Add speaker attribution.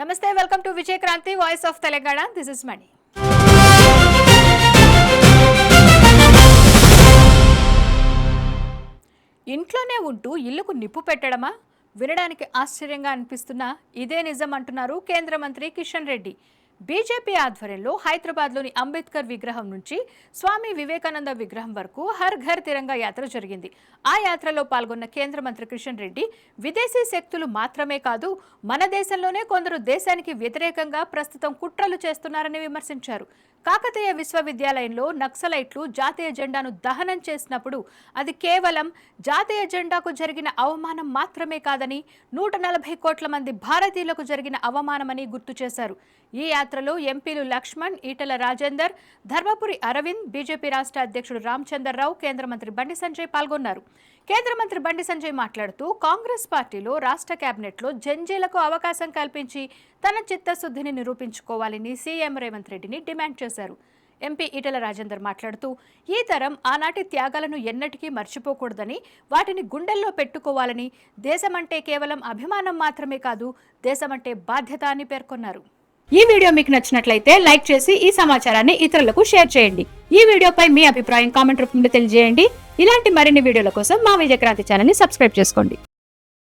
Speaker 1: నమస్తే, welcome to Vijaya Kranti voice of Telangana. This is Mani. ఇంట్లోనే ఉంటూ ఇల్లుకు నిప్పు పెట్టడమా? వినడానికి ఆశ్చర్యంగా అనిపిస్తున్నా ఇదే నిజం అంటున్నారు కేంద్ర మంత్రి కిషన్ రెడ్డి. బీజేపీ ఆధ్వర్యంలో హైదరాబాద్లోని అంబేద్కర్ విగ్రహం నుంచి స్వామి వివేకానంద విగ్రహం వరకు హర్ ఘర్ తిరంగా యాత్ర జరిగింది. ఆ యాత్రలో పాల్గొన్న కేంద్ర మంత్రి కిషన్ రెడ్డి విదేశీ శక్తులు మాత్రమే కాదు, మన దేశంలోనే కొందరు దేశానికి వ్యతిరేకంగా ప్రస్తుతం కుట్రలు చేస్తున్నారని విమర్శించారు. కాకతీయ విశ్వవిద్యాలయంలో నక్సలైట్లు జాతీయ జెండాను దహనం చేసినప్పుడు అది కేవలం జాతీయ జెండాకు జరిగిన అవమానం మాత్రమే కాదని, 140 కోట్ల మంది భారతీయులకు జరిగిన అవమానమని గుర్తు చేశారు. ఈ యాత్రలో ఎంపీలు లక్ష్మణ్, ఈటల రాజేందర్, ధర్మపురి అరవింద్, బీజేపీ రాష్ట్ర అధ్యక్షుడు రామచందర్రావు, కేంద్ర మంత్రి బండి సంజయ్ పాల్గొన్నారు. కేంద్ర మంత్రి బండి సంజయ్ మాట్లాడుతూ కాంగ్రెస్ పార్టీలో రాష్ట్ర కేబినెట్లో జంజీలకు అవకాశం కల్పించి తన చిత్తశుద్ధిని నిరూపించుకోవాలని సీఎం రేవంత్ రెడ్డిని డిమాండ్ చేశారు. ఎంపీ ఈటల రాజేందర్ మాట్లాడుతూ ఈ తరం ఆనాటి త్యాగాలను ఎన్నటికీ మర్చిపోకూడదని, వాటిని గుండెల్లో పెట్టుకోవాలని, దేశమంటే కేవలం అభిమానం మాత్రమే కాదు, దేశమంటే బాధ్యత అని పేర్కొన్నారు. ఈ వీడియో మీకు నచ్చినట్లయితే లైక్ చేసి ఈ సమాచారాన్ని ఇతరులకు షేర్ చేయండి. ఈ వీడియోపై మీ అభిప్రాయం కామెంట్ రూపంలో తెలియజేయండి. ఇలాంటి మరిన్ని వీడియోల కోసం మా విజయ క్రాంతి ఛానల్ ని సబ్స్క్రైబ్ చేసుకోండి.